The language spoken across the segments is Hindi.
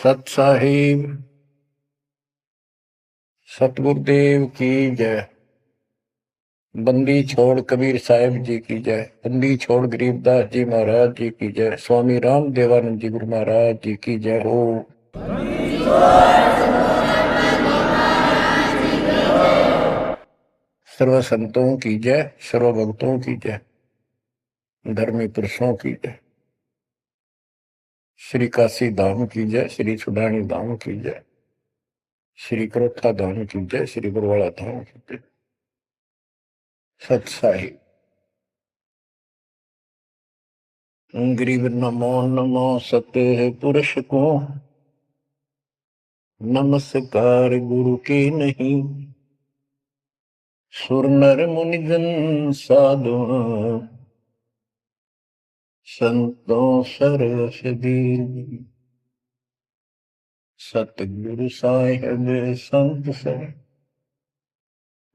सत साहिब सतगुरुदेव की जय। बंदी छोड़ कबीर साहिब जी की जय। बंदी छोड़ गरीबदास जी महाराज जी की जय। स्वामी राम देवानंद जी गुरु महाराज जी की जय हो। सर्व संतों की जय, सर्व भक्तों की जय, धर्मी पुरुषों की जय। श्री काशी धाम की जय, श्री सुडानी धाम की जय, श्री क्रोथा धाम की जय, श्री बरवाड़ा धाम की जय। सत साहिब गरीब नमो नमो सत्य पुरुष को, नमस्कार गुरु के नहीं। सुर नर मुनिजन साधु, संतों सरसदी। सतगुरु साहिब संत से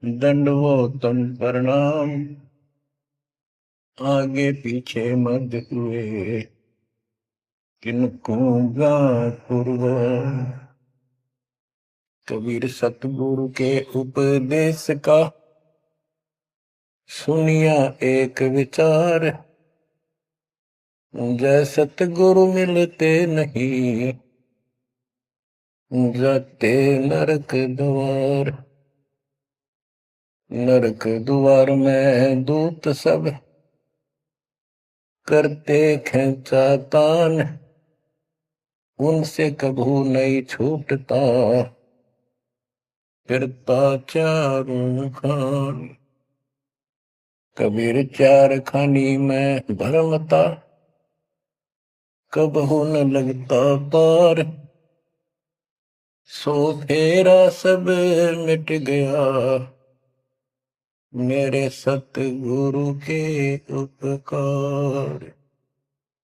दंडवतन प्रणाम। आगे पीछे मत हुए किनको पूर्व। कबीर सतगुरु के उपदेश का सुनिया एक विचार। जय सतगुरु मिलते नहीं, जाते नरक द्वार। नरक द्वार में दूत सब करते खेचा तान। उनसे कभू नहीं छूटता, फिरता चारों खान। कबीर चार खानी में भरमता, कबहू न लगता पार। सो फेरा सब मिट गया, मेरे सतगुरु के उपकार।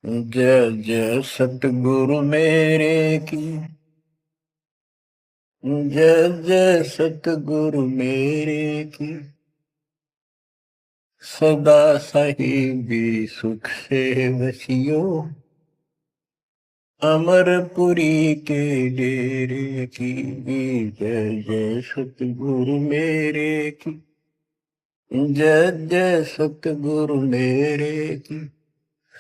जय जय सतगुरु मेरे की, जय जय सतगुरु मेरे की। सदा साहिबी सुख से वसियो, अमरपुरी के डेरे की। जय जय सतगुरु मेरे की, जय जय सतगुरु मेरे की।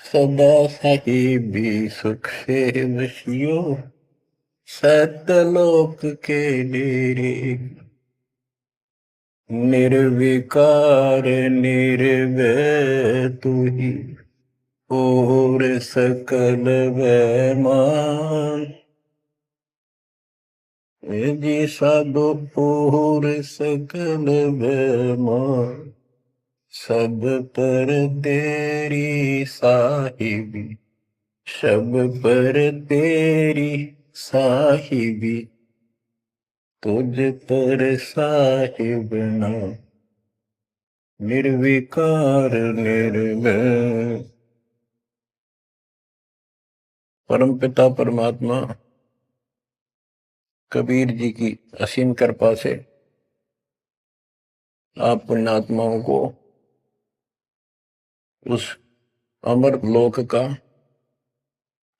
सदा साहिबी सुख से वसियो, सतलोक के डेरे। निर्विकार निर्भय तू ही, और सकल वैमान। जी साधो और सकल वैमान। सब पर तेरी साहिबी, सब पर तेरी साहिबी। तुझ पर साहिब ना, निर्विकार निर्भय। परम पिता परमात्मा कबीर जी की असीम कृपा से आप पुण्यात्माओं को उस अमर लोक का,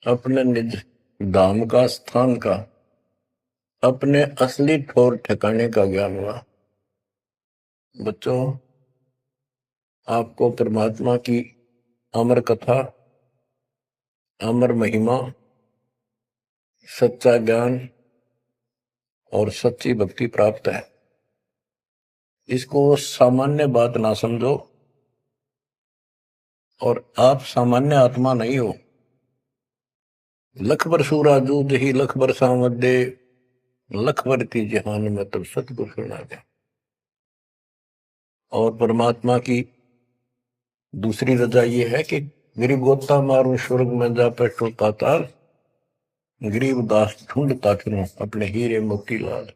अपने निज धाम का, स्थान का, अपने असली ठोर ठिकाने का ज्ञान हुआ। बच्चों, आपको परमात्मा की अमर कथा, अमर महिमा, सच्चा ज्ञान और सच्ची भक्ति प्राप्त है। इसको सामान्य बात ना समझो, और आप सामान्य आत्मा नहीं हो। लख बर सूरा जूद ही लख बर सामद दे, लख बर की जहान में तब सतगुरु सुना दे। और परमात्मा की दूसरी रजा ये है कि गरीब गोता मारू स्वर्ग में जा बैठो पाताल। गरीब दास ढूंढता फिरूं अपने हीरे मोती लाल।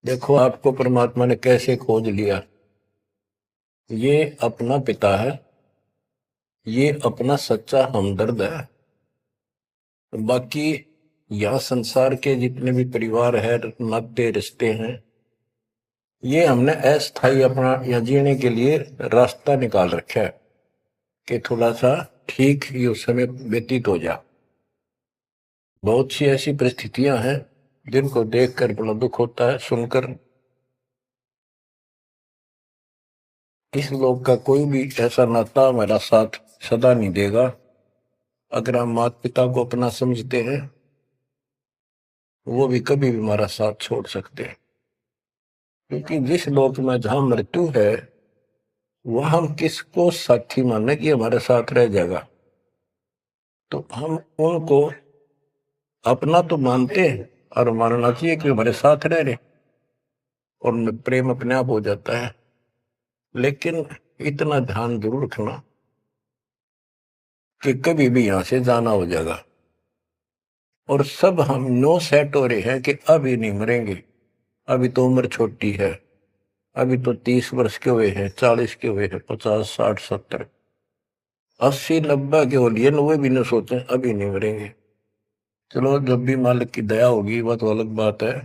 देखो आपको परमात्मा ने कैसे खोज लिया। ये अपना पिता है, ये अपना सच्चा हमदर्द है। बाकी यह संसार के जितने भी परिवार है, नाते रिश्ते हैं, ये हमने अस्थायी अपना या जीने के लिए रास्ता निकाल रखा है कि थोड़ा सा ठीक ये समय व्यतीत हो जा। बहुत सी ऐसी परिस्थितियां हैं जिनको देखकर बड़ा दुख होता है सुनकर। इस लोक का कोई भी ऐसा नाता हमारा साथ सदा नहीं देगा। अगर हम माता पिता को अपना समझते हैं, वो भी कभी भी हमारा साथ छोड़ सकते हैं। क्योंकि जिस लोक में जहां मृत्यु है, वह हम किसको साथी माने कि हमारे साथ रह जाएगा। तो हम उनको अपना तो मानते हैं और मानना चाहिए कि हमारे साथ रह रहे, और प्रेम अपने आप हो जाता है। लेकिन इतना ध्यान जरूर रखना कि कभी भी यहां से जाना हो जाएगा। और सब हम नो सेट हो रहे हैं कि अभी नहीं मरेंगे, अभी तो उम्र छोटी है, अभी तो 30 वर्ष के हुए हैं, 40 के हुए हैं, 50, 60, 70, 80, 90 के हो लिए, वे भी न सोचे अभी नहीं मरेंगे। चलो जब भी मालिक की दया होगी वह तो अलग बात है,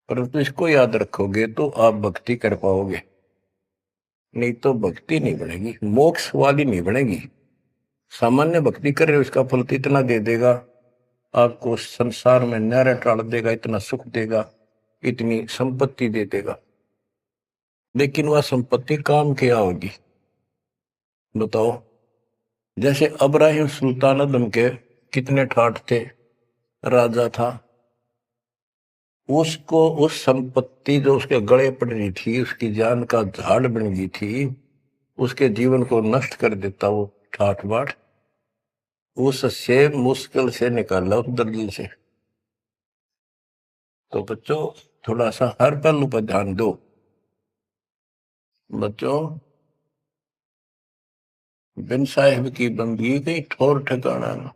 परंतु इसको याद रखोगे तो आप भक्ति कर पाओगे। नहीं तो भक्ति नहीं बनेगी, मोक्ष वाली नहीं बनेगी। सामान्य भक्ति कर रहे हो, इसका फल तो इतना दे देगा, आपको संसार में न्यारा टाल देगा, इतना सुख देगा, इतनी संपत्ति दे देगा। लेकिन वह संपत्ति काम क्या होगी बताओ। जैसे अब्राहिम सुल्तान अदम के कितने ठाठ थे, राजा था, उसको उस संपत्ति जो उसके गले पड़ रही थी, उसकी जान का झाड़ बन गई थी, उसके जीवन को नष्ट कर देता वो ठाठ बाट, उससे मुश्किल से निकाला उस दर्जी से। तो बच्चों थोड़ा सा हर पहलू पर ध्यान दो। बच्चों बिन साहिब की बंदगी गई ठोर ठिकाना न।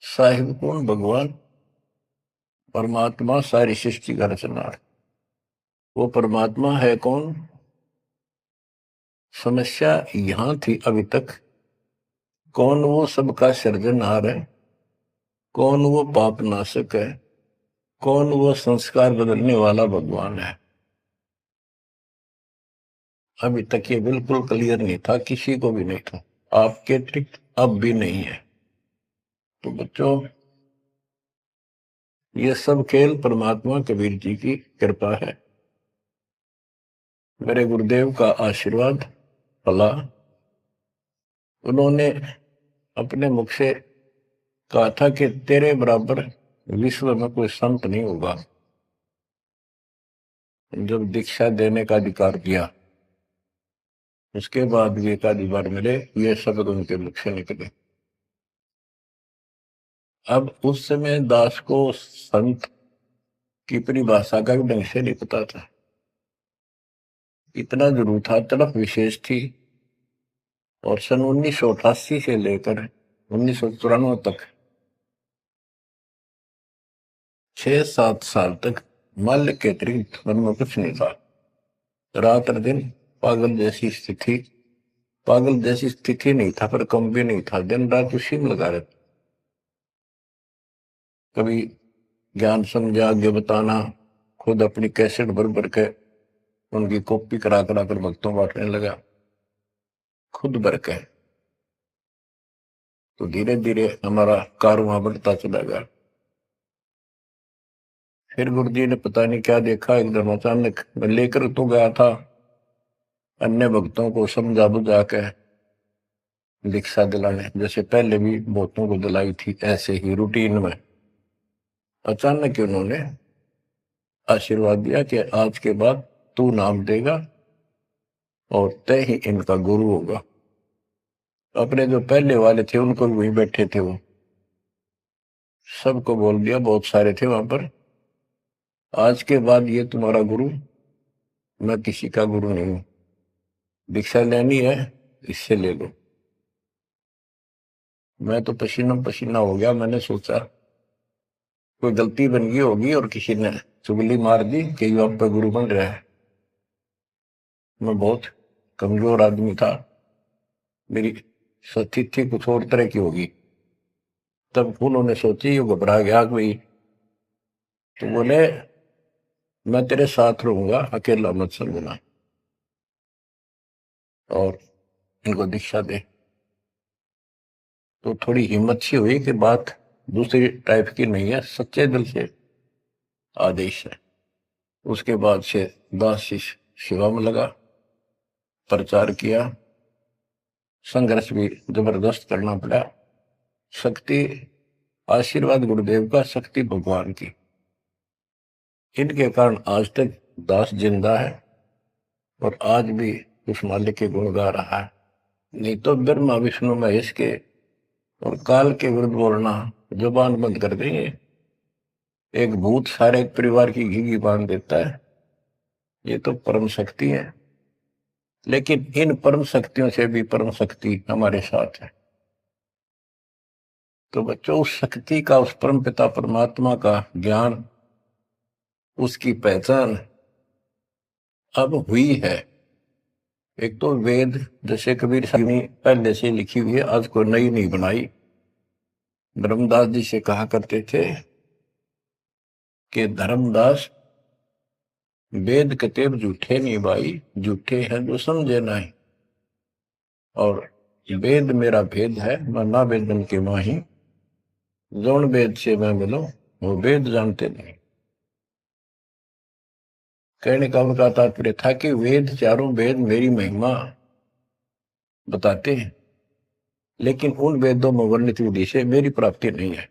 साहिब कौन? भगवान परमात्मा, सारी सृष्टि का रचना। वो परमात्मा है कौन? समस्या यहां थी अभी तक, कौन वो सबका सृजनहार है, कौन वो पाप नाशक है, कौन वो संस्कार बदलने वाला भगवान है। अभी तक ये बिल्कुल क्लियर नहीं था, किसी को भी नहीं था, आपके अतिरिक्त अब भी नहीं है। तो बच्चों ये सब खेल परमात्मा कबीर जी की कृपा है, मेरे गुरुदेव का आशीर्वाद फला। उन्होंने अपने मुख से कहा था कि तेरे बराबर विश्व में कोई संत नहीं होगा। जब दीक्षा देने का अधिकार दिया, उसके बाद भी एक आधी बार मिले, ये शब्द उनके मुख से निकले। अब उस समय दास को संत की परिभाषा का भी ढंग से नहीं पता था। इतना जरूर था, तड़प विशेष थी। और सन 1988 से लेकर 1994 तक 6-7 साल तक माल्य के अतिरिक्त मन में कुछ नहीं था। रात और दिन पागल जैसी स्थिति, पागल जैसी स्थिति नहीं था पर कम भी नहीं था, दिन रात उसी में लगा रहता। कभी ज्ञान समझा आगे बताना, खुद अपनी कैसेट भर भर के उनकी कॉपी करा करा कर भक्तों बांटने लगा, खुद भर के। तो धीरे धीरे हमारा कारवां बढ़ता चला गया। फिर गुरु जी ने पता नहीं क्या देखा, एकदम अचानक मैं लेकर तो गया था, अन्य भक्तों को समझा बुझा के दीक्षा दिलाने, जैसे पहले भी बहुतों को दिलाई थी, ऐसे ही रूटीन में। अचानक ही उन्होंने आशीर्वाद दिया कि आज के बाद तू नाम देगा और तय ही इनका गुरु होगा। अपने जो पहले वाले थे उनको भी वहीं बैठे थे, वो सबको बोल दिया, बहुत सारे थे वहां पर, आज के बाद ये तुम्हारा गुरु, मैं किसी का गुरु नहीं हूं, दीक्षा लेनी है इससे ले लो। मैं तो पसीना पसीना हो गया, मैंने सोचा कोई गलती बन गई होगी और किसी ने चुगली मार दी कि ये आप पे गुरु बन रहा है। मैं बहुत कमजोर आदमी था, मेरी स्थिति कुछ और तरह की होगी। तब उन्होंने सोची, ये घबरा गया कोई, तो बोले मैं तेरे साथ रहूंगा, अकेला मत समझना, और इनको दीक्षा दे। तो थोड़ी हिम्मत सी हुई कि बात दूसरी टाइप की नहीं है, सच्चे दिल से आदेश है। उसके बाद से दास शिष्य सेवा में लगा, प्रचार किया, संघर्ष भी जबरदस्त करना पड़ा। शक्ति आशीर्वाद गुरुदेव का, शक्ति भगवान की, इनके कारण आज तक दास जिंदा है और आज भी उस मालिक के गुण गा रहा है। नहीं तो ब्रह्मा विष्णु महेश के और काल के विरुद्ध बोलना जुबान बंद कर देंगे। एक भूत सारे परिवार की घी बांध देता है, ये तो परम शक्ति है। लेकिन इन परम शक्तियों से भी परम शक्ति हमारे साथ है। तो बच्चों, उस शक्ति का, उस परम पिता परमात्मा का ज्ञान, उसकी पहचान अब हुई है। एक तो वेद, जैसे कबीर साहब ने पहले से लिखी हुई है, आज कोई नई नहीं बनाई। धर्मदास जी से कहा करते थे कि धर्मदास, वेद कतेब झूठे नहीं भाई, झूठे हैं जो समझे नहीं। और वेद मेरा भेद है, मैं ना वेदन के माही, जौन वेद से मैं मिलूं वो वेद जानते नहीं। कहने का उनका तात्पर्य था कि वेद, चारों वेद मेरी महिमा बताते हैं, लेकिन उन वेदों में वर्णित विधि से मेरी प्राप्ति नहीं है।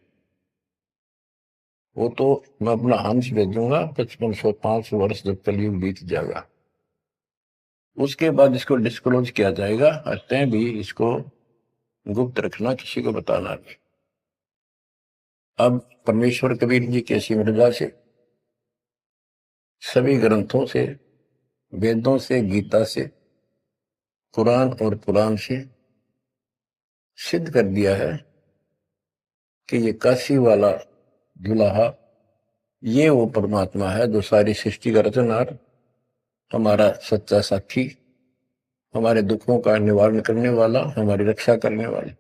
वो तो मैं अपना हंस भेजूंगा 5505 वर्ष जब कलयुग बीत जाएगा, उसके बाद इसको डिस्क्लोज किया जाएगा। तय भी इसको गुप्त रखना, किसी को बताना नहीं। अब परमेश्वर कबीर जी के मृदा से, सभी ग्रंथों से, वेदों से, गीता से, कुरान और पुराण से सिद्ध कर दिया है कि ये काशी वाला दुल्हा, ये वो परमात्मा है जो सारी सृष्टि का रचनहार, हमारा सच्चा साथी, हमारे दुखों का निवारण करने वाला, हमारी रक्षा करने वाला।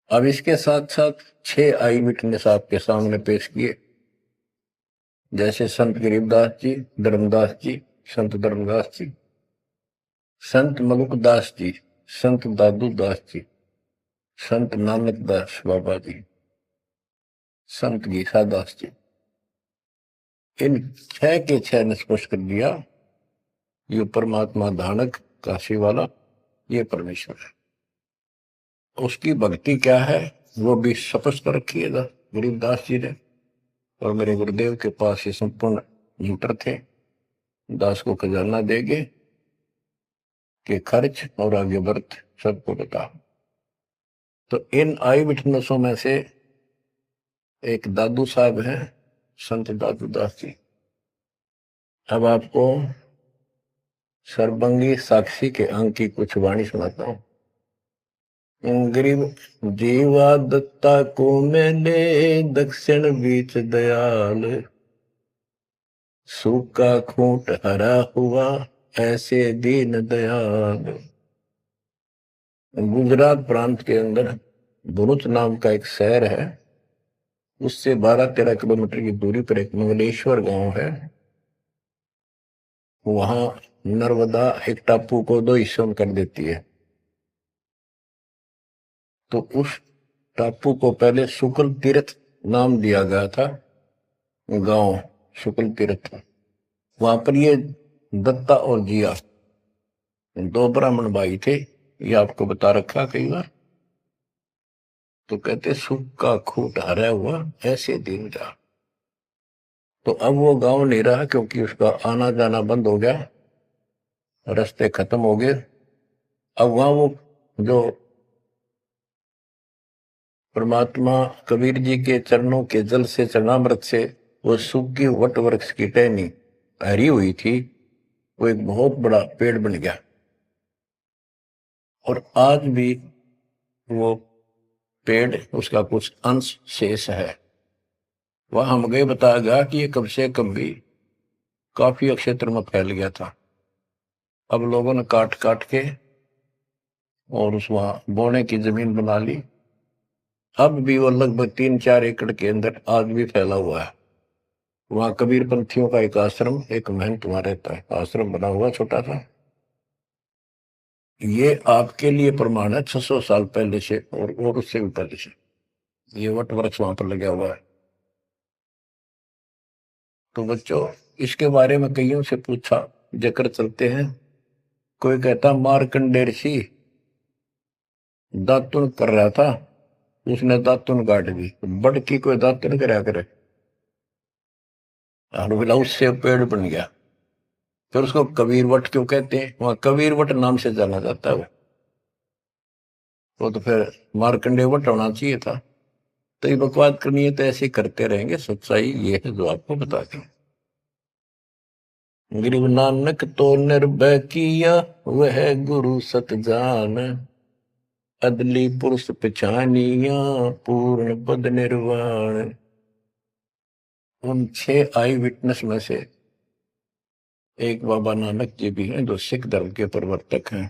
अब इसके साथ साथ 6 आई विटनेस आपके सामने पेश किए, जैसे संत गरीबदास जी, धर्मदास जी, संत धर्मदास जी, संत मलुकदास जी, संत दादू दास जी, संत नानक दास बाबा जी, संत गीसा दास जी। इन 6 के 6 ने स्पष्ट कर दिया, ये परमात्मा धानक काशी वाला, ये परमेश्वर है। उसकी भक्ति क्या है वो भी स्पष्ट कर रखिएगा गरीबदास जी ने। और मेरे गुरुदेव के पास ये संपूर्ण मीटर थे, दास को खजाना देंगे कि खर्च और आगे वर्त सबको बता। तो इन आई विटनेसों में से एक दादू साहब हैं, संत दादू दास जी। अब आपको सर्वंगी साक्षी के अंक की कुछ वाणी सुनाता हूं। गरीब जीवा दत्ता को मैंने, दक्षिण बीच दयाल, सूखा खूंट हरा हुआ ऐसे दीन दयाल। गुजरात प्रांत के अंदर भरूच नाम का एक शहर है, उससे 12-13 किलोमीटर की दूरी पर एक मंगलेश्वर गांव है। वहां नर्मदा एक टापू को 2 हिस्सों में कर देती है। तो उस टापू को पहले शुक्ल तीर्थ नाम दिया गया था, गांव शुक्ल तीर्थ। वहां पर ये दत्ता और जिया 2 ब्राह्मण भाई थे, ये आपको बता रखा कई बार। तो कहते सूखा खूंट हरा हुआ ऐसे दिन का। तो अब वो गांव नहीं रहा, क्योंकि उसका आना जाना बंद हो गया, रास्ते खत्म हो गए। अब वहां वो जो परमात्मा कबीर जी के चरणों के जल से, चरणामृत से वो सूखी वट वृक्ष की टहनी हरी हुई थी, वो एक बहुत बड़ा पेड़ बन गया। और आज भी वो पेड़, उसका कुछ अंश शेष है। वह हम गए, बताया गया कि ये कब से कब भी काफी क्षेत्र में फैल गया था। अब लोगों ने काट काट के और उस वहां बोने की जमीन बना ली। अब भी वो लगभग 3-4 एकड़ के अंदर आज भी फैला हुआ है। वहां कबीर पंथियों का एक आश्रम, एक महंत वहां रहता है, आश्रम बना हुआ छोटा सा। ये आपके लिए प्रमाण है 600 साल पहले से और उससे भी पहले से ये वट वृक्ष वहां पर लगा हुआ है। तो बच्चों इसके बारे में कईयों से पूछा, जिक्र चलते हैं। कोई कहता मार्कंडेय ऋषि दातुन कर रहा था, उसने दातुन काट दी। बड़ की कोई दातुन करया करे, और बोला उससे पेड़ बन गया। फिर उसको कबीर वट क्यों कहते हैं, वहां कबीर वट नाम से जाना जाता है वो तो फिर मार्कंडेय वट होना चाहिए था। तो ये बकवाद करनी है तो ऐसे ही करते रहेंगे, सच्चाई ये है जो आपको बता दें। गरीब नानक तो निर्भय किया, वह गुरु सत जान, अदली पुरुष पछानिया, पूर्ण पद निर्वाण। उन 6 आई विटनेस में से एक बाबा नानक जी भी हैं, जो सिख धर्म के प्रवर्तक हैं।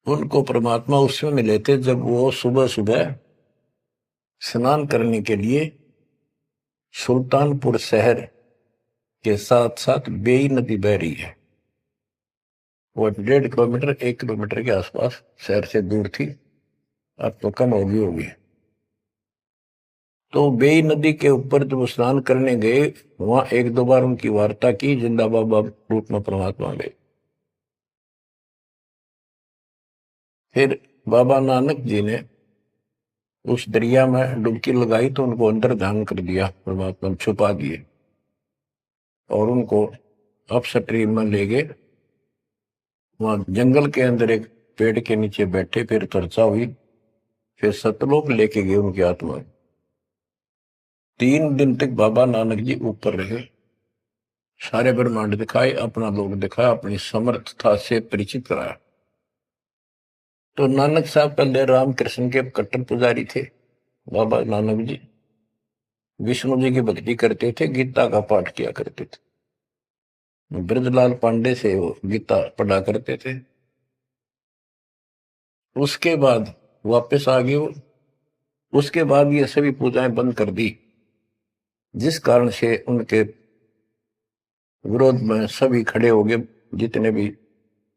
उनको परमात्मा उस समय मिले थे जब वो सुबह सुबह स्नान करने के लिए सुल्तानपुर शहर के साथ साथ बेई नदी बह रही है, वो 1.5 किलोमीटर 1 किलोमीटर के आसपास शहर से दूर थी, अब तो कम होगी। तो बेई नदी के ऊपर जब स्नान करने गए, वहां 1-2 बार उनकी वार्ता की, जिंदा बाबा रूप में परमात्मा गए। फिर बाबा नानक जी ने उस दरिया में डुबकी लगाई तो उनको अंदर ध्यान कर दिया, परमात्मा छुपा दिए और उनको अपस्ट्रीम में ले गए। वहां जंगल के अंदर एक पेड़ के नीचे बैठे, फिर चर्चा हुई, फिर सतलोक लेके गए उनकी आत्मा। 3 दिन तक बाबा नानक जी ऊपर रहे, सारे ब्रह्मांड दिखाए, अपना लोक दिखाया, अपनी समर्थता से परिचित कराया। तो नानक साहब पहले रामकृष्ण के कट्टर पुजारी थे। बाबा नानक जी विष्णु जी की भक्ति करते थे, गीता का पाठ किया करते थे। ब्रजलाल पांडे से वो गीता पढ़ा करते थे। उसके बाद वापस आ गए वो। उसके बाद ये सभी पूजाएं बंद कर दी, जिस कारण से उनके विरोध में सभी खड़े हो गए, जितने भी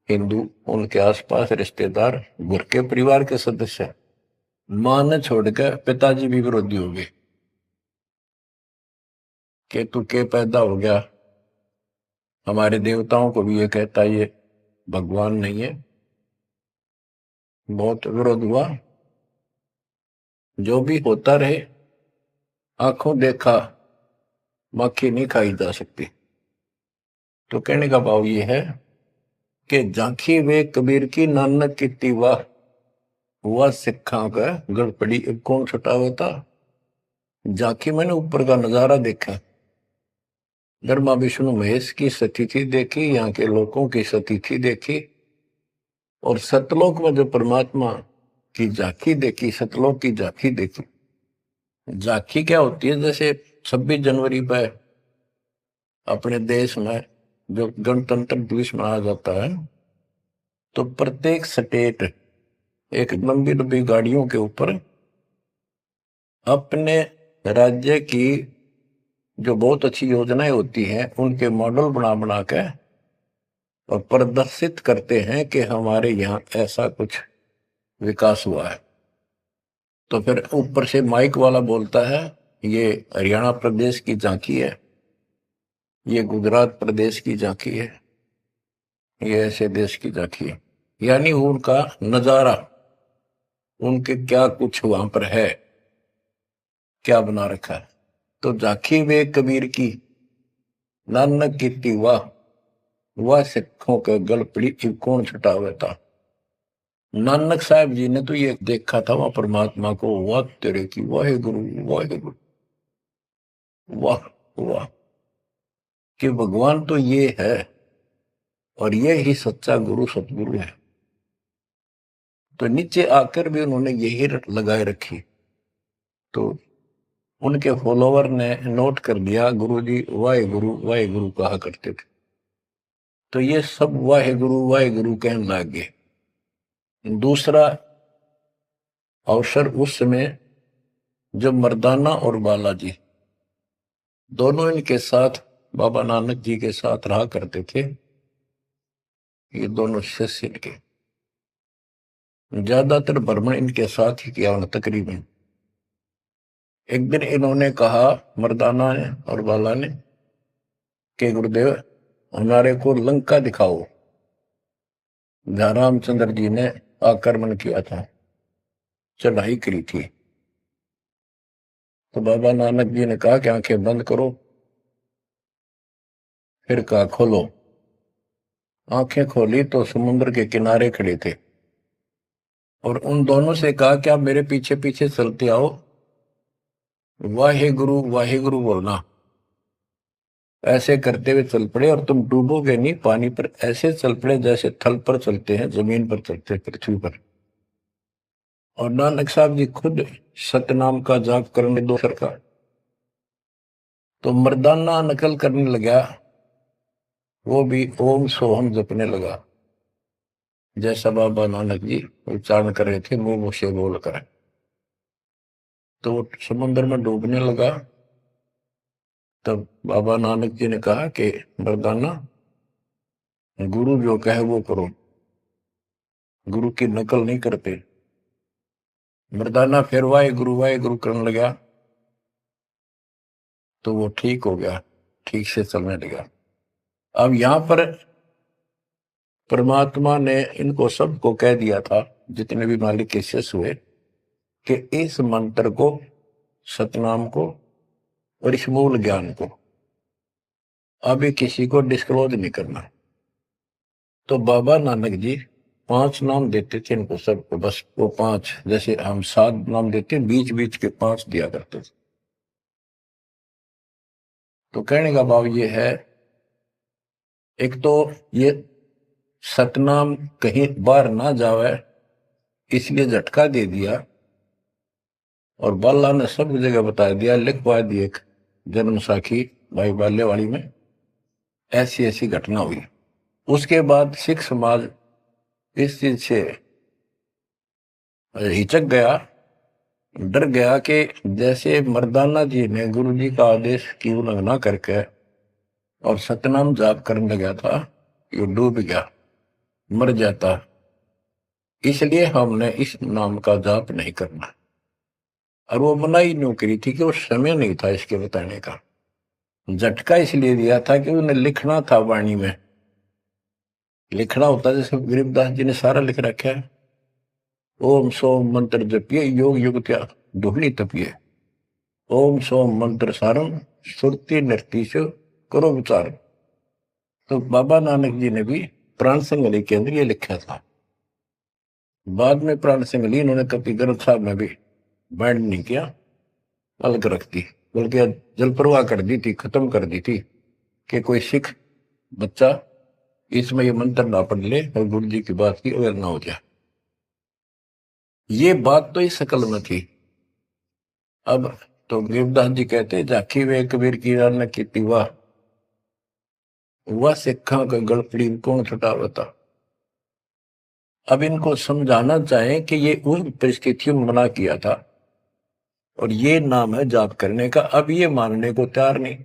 हिंदू, उनके आसपास रिश्तेदार, घर के परिवार के सदस्य। मां ने छोड़कर पिताजी भी विरोधी हो गए कि तू के पैदा हो गया, हमारे देवताओं को भी ये कहता ये भगवान नहीं है। बहुत विरोध हुआ, जो भी होता रहे, आंखों देखा मक्खी नहीं खाई जा सकती। तो कहने का भाव ये है कि झांकी वे कबीर की नानक की वाह, हुआ सिखा का गड़पड़ी कौन छुटावा था। झांकी मैंने ऊपर का नजारा देखा, ब्रह्मा विष्णु महेश की स्थिति देखी, यहाँ के लोगों की स्थिति देखी, और सतलोक में जो परमात्मा की झांकी देखी, सतलोक की झांकी देखी। झांकी क्या होती है, जैसे 26 जनवरी पर अपने देश में जो गणतंत्र दिवस मनाया जाता है, तो प्रत्येक स्टेट एक लंबी लंबी गाड़ियों के ऊपर अपने राज्य की जो बहुत अच्छी योजनाएं होती हैं उनके मॉडल बना बना के और प्रदर्शित करते हैं कि हमारे यहाँ ऐसा कुछ विकास हुआ है। तो फिर ऊपर से माइक वाला बोलता है ये हरियाणा प्रदेश की झांकी है, ये गुजरात प्रदेश की झांकी है, ये ऐसे देश की झांकी है। यानी उनका नजारा, उनके क्या कुछ वहां पर है, क्या बना रखा है। तो झांकी वे कबीर की नानक की वाह, वह सिखों के गल पड़ी कौन छुटावे था। नानक साहब जी ने तो ये देखा था वहां परमात्मा को, वाह तेरे की वाहे गुरु वाहे गुरु, वाह वाह, कि भगवान तो ये है और ये ही सच्चा गुरु सतगुरु है। तो नीचे आकर भी उन्होंने यही लगाए रखी। तो उनके फॉलोवर ने नोट कर लिया, गुरु जी वाहे गुरु कहा करते थे। तो ये सब वाहे गुरु कहने लग गए। दूसरा अवसर उस समय जब मर्दाना और बालाजी दोनों इनके साथ बाबा नानक जी के साथ रहा करते थे, ये दोनों शिष्य इनके, ज्यादातर भ्रमण इनके साथ ही किया उन्होंने तकरीबन। एक दिन इन्होंने कहा, मर्दाना ने और बाला ने, कि गुरुदेव हमारे को लंका दिखाओ, जहां रामचंद्र जी ने आक्रमण किया था, चढ़ाई करी थी। तो बाबा नानक जी ने कहा कि आंखें बंद करो, फिर कहा खोलो। आंखें खोली तो समुद्र के किनारे खड़े थे, और उन दोनों से कहा कि आप मेरे पीछे पीछे चलते आओ, वाहे गुरु बोलना। ऐसे करते हुए चल पड़े, और तुम डूबोगे नहीं पानी पर, ऐसे चल पड़े जैसे थल पर चलते हैं, जमीन पर चलते हैं, पृथ्वी पर। और नानक साहब जी खुद सतनाम का जाप करने दो सरकार, तो मर्दाना नकल करने लगा, वो भी ओम सोहम जपने लगा, जैसा बाबा नानक जी उच्चारण कर रहे थे मुंह से बोलकर। तो वो समुद्र में डूबने लगा। तब बाबा नानक जी ने कहा कि मर्दाना, गुरु जो कहे वो करो, गुरु की नकल नहीं करते। मर्दाना फिर वाहे गुरु करने लगा, तो वो ठीक हो गया, ठीक से चलने लगा। अब यहां पर परमात्मा ने इनको सबको कह दिया था, जितने भी मालिक के शिष्य हुए, कि इस मंत्र को, सतनाम को और इस मूल ज्ञान को अभी किसी को डिस्क्लोज नहीं करना। तो बाबा नानक जी 5 नाम देते थे इनको सबको, बस वो 5, जैसे हम 7 नाम देते हैं, बीच बीच के 5 दिया करते थे। तो कहने का भाव ये है, एक तो ये सतनाम कहीं बाहर ना जावे इसलिए झटका दे दिया, और बाला ने सब जगह बता दिया, लिखवा दी एक जन्म साखी भाई बाल्यवाड़ी में, ऐसी ऐसी घटना हुई। उसके बाद सिख समाज इस चीज से हिचक गया, डर गया कि जैसे मर्दाना जी ने गुरु जी का आदेश की उल्लंघना करके और सतनाम जाप करने लगा था, ये डूब गया, मर जाता, इसलिए हमने इस नाम का जाप नहीं करना। और वो मनाही नहीं करी थी कि वो समय नहीं था इसके बताने का। झटका इसलिए दिया था कि उन्हें लिखना था वाणी में, लिखना होता जैसे गरीबदास जी ने सारा लिख रखा है, ओम सोम मंत्र जपिए, योग युग क्या ढूंढनी तपिए, ओम सोम मंत्र सारम, सुरती नृतीश करो विचार। तो बाबा नानक जी ने भी प्राण संगली के अंदर ये लिखा था। बाद में प्राण संगली इन्होंने कभी ग्रंथ साहब में भी बैंड नहीं किया, अलग रख दी, बल्कि जल प्रवाह कर दी थी, खत्म कर दी थी कि कोई सिख बच्चा इसमें ये मंत्र ना पढ़ ले और गुरु जी की बात की अवेयर ना हो जाए। ये बात तो इस शकल में थी। अब तो गरीबदास जी कहते, झाकी वे कबीर की रान की तीवा, वह सिखा का गड़पड़ी कौन छुटावता। अब इनको समझाना चाहें कि ये उन परिस्थितियों में मना किया था, और ये नाम है जाप करने का। अब ये मानने को तैयार नहीं।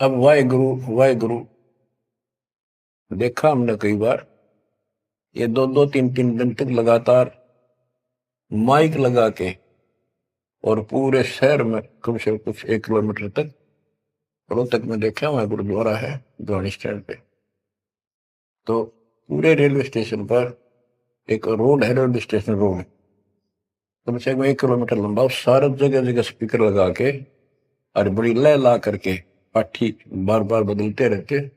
अब वाहे गुरु देखा हमने कई बार, ये 2-2 3-3 दिन तक लगातार माइक लगा के, और पूरे शहर में कम से कम कुछ 1 किलोमीटर तक, रोहतक में देखा वहां गुरुद्वारा है गाड़ी स्टैंड पे, तो पूरे रेलवे स्टेशन पर एक रोड है, रेलवे स्टेशन रोड कम से कम 1 किलोमीटर लंबा, सारे जगह जगह स्पीकर लगा के और बड़ी लय ला करके पाठी बार बार बदलते रहते,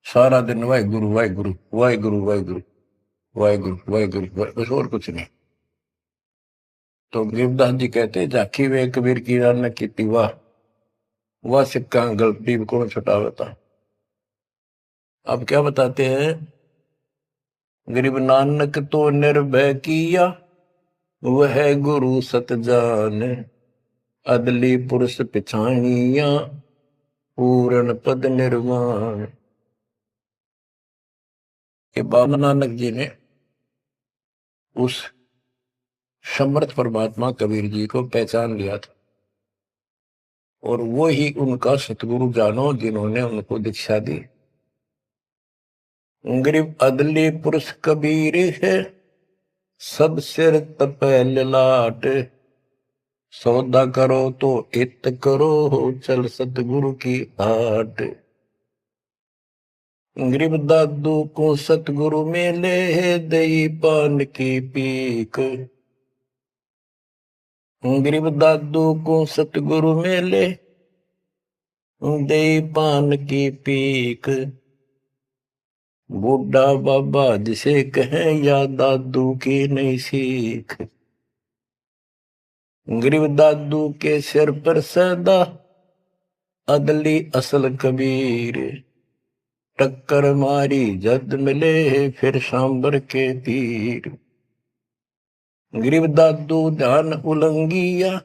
सारा दिन वाहे गुरु वाहे गुरु वाहे गुरु वाहे गुरु वाहे गुरु वाहे गुरु, बस और कुछ नहीं। तो गरीबदास जी कहते, झाकी वे कबीर की रान की तीवा, वह सिक्का गलती कौन छुटावता। अब क्या बताते हैं, गरीब नानक तो निर्भय किया, वह गुरु सत जान, अदली पुरुष पिछाणिया, पूर्ण पद निर्वाण। के बाबा नानक जी ने उस समर्थ परमात्मा कबीर जी को पहचान लिया था, और वो ही उनका सतगुरु जानो जिन्होंने उनको दीक्षा दी। गरीब अदली पुरुष कबीर है, सब सिर तपे ललाट। सौदा करो तो इत करो, चल सतगुरु की आट। गरीब दादू को सतगुरु मेले, दई पान की पीक। गरीब दादू को सतगुरु मेले, दई पान की पीक। बूढ़ा बाबा जिसे कहें, या दादू की नई सीख। गरीब दादू के सिर पर सदा, अदली असल कबीर। टक्कर मारी जद मिले, फिर सांबर के तीर। गरीब दादू ध्यान उलंगिया,